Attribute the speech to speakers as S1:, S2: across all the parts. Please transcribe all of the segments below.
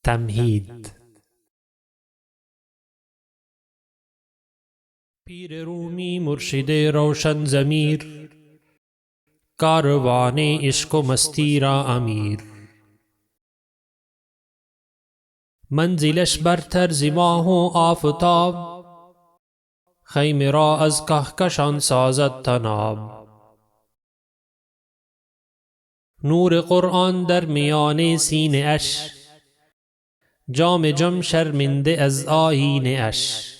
S1: تمهید. پیر رومی مرشد روشن ضمیر، کاروان عشق و مستی را امیر. منزلش برتر ز ماه و آفتاب، خیمه را از کهکشان سازد طناب. نور قرآن در میان سینه اش، جام جم شرمنده از آیینه اش.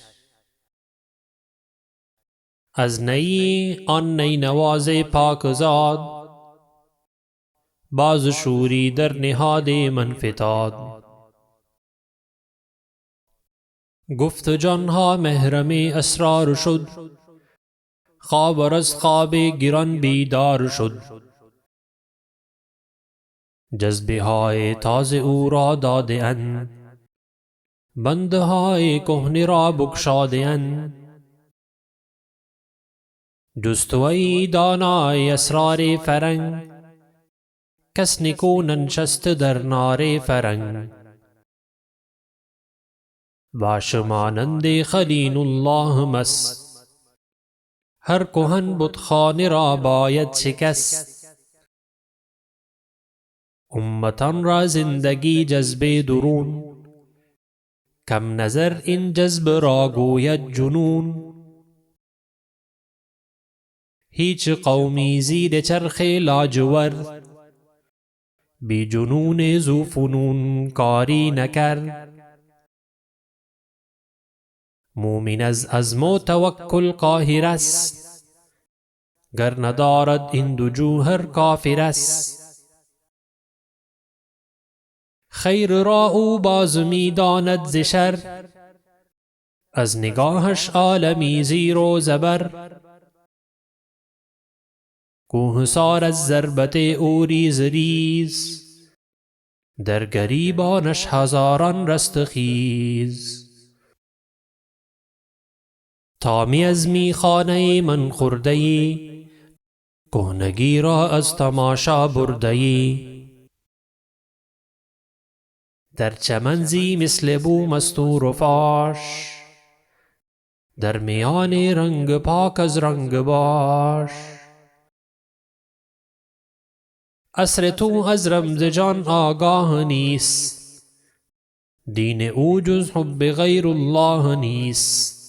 S1: از نی آن نی نواز پاکزاد، باز شوری در نهاد من فتاد. گفت جانها محرم اسرار شد، خواب از خواب گران بیدار شد. جذبه های تازه او را داده اند، بنده های کهنه را بگشاده اند. جستوی دانای اسرار فرنگ، کس نکو ننشست در نار فرنگ. باش مانند خلیل الله مست، هر کهن بتخانه را باید شکست. امتان را زندگی جذب درون، کم نظر این جذب را گوید جنون. هیچ قومی زیر چرخ لاجورد، بی جنون ذو فنون کاری نکرد. مومن از عزم و توکل قاهر است، گر ندارد این دو جوهر کافر است. خیر را او باز می داند ز شر، از نگاهش عالمی زیر و زبر. کوهسار از ضربت او ریز ریز، در گریبانش هزاران رستخیز. تا می از میخانه من خورده ای، کهنگی را از تماشا برده ای. در چمن زی مثل بو مستور و فاش، در میان رنگ پاک از رنگ باش. عصر تو از رمز جان آگاه نیست، دین او جز حب غیر الله نیست.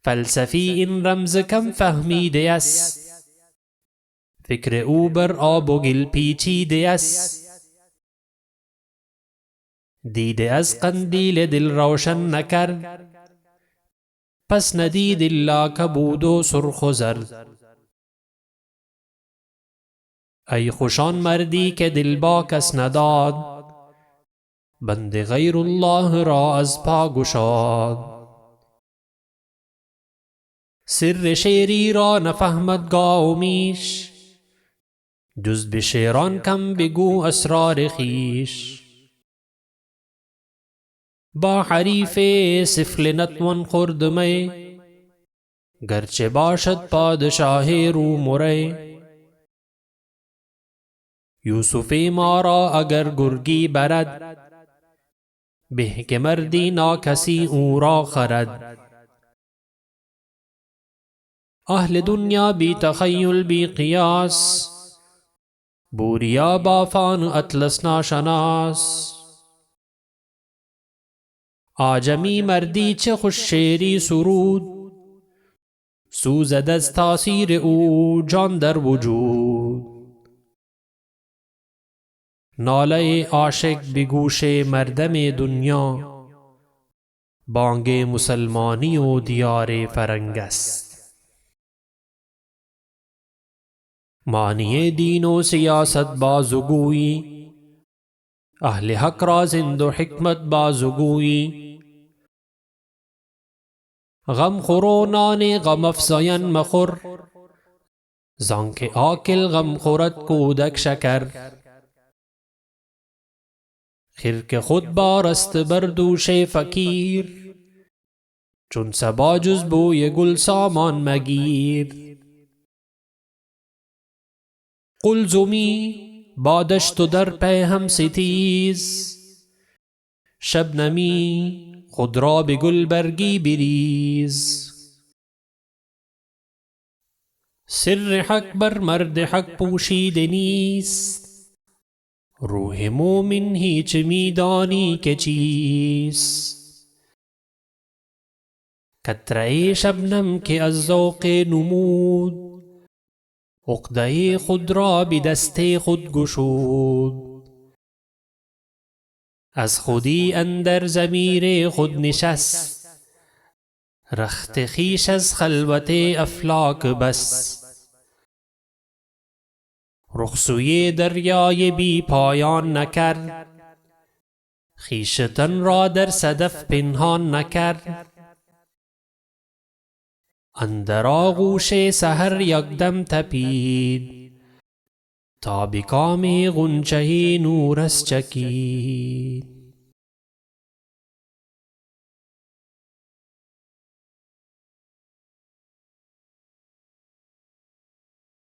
S1: فلسفی این رمز کم فهمیده است، فکر او بر آب و گل پیچیده است. دیده از قندیل دل روشن نکرد، پس ندید الا کبود و سرخ و زرد. ای خوشان مردی که دل با کس نداد، بند غیر الله را از پا گشاد. سر شیری را نفهمد گاو و میش، جز به شیران کم بگو اسرار خویش. با حریف سفله نتوان خورد می، گرچه باشد پادشاه روم ری. یوسف ما را اگر گرگی برد، به که مردی ناکسی او را خرد. اهل دنیا بی تخیل بی قیاس، بوریا بافان اطلس ناشناس. آجمی مردی چه خوش شعری سرود، سوزد از تاثیر او جان در وجود. ناله عاشق به گوش مردم دنیا، بانگ مسلمانی و دیار فرنگ است. معنی دین و سیاست بازگویی، اهل حق را زند و حکمت بازگویی. غم خور و نان غم افزاین مخور، زانکه عاقل غم خورد کودک شکر. خرقه خود بارست بر دوش فقیر، چون صبا جز بوی گل سامان مگیر. قلزمی با دشت و در پی هم ستیز، شبنمی خود را به گلبرگی بریز. سر حق بر مرد حق پوشیده نیست، روح مومن هیچ میدانی که چیست. قطره شبنم که از ذوق نمود، عقده خود را به دست خود گشود. از خودی اندر ضمیر خود نشست، رخت خویش از خلوت افلاک بس. رخ سوی دریای بی پایان نکرد، خویشتن را در صدف پنهان نکرد. اندر آغوش سحر یکدم تپید، تا به کام غنچه نورس چکید.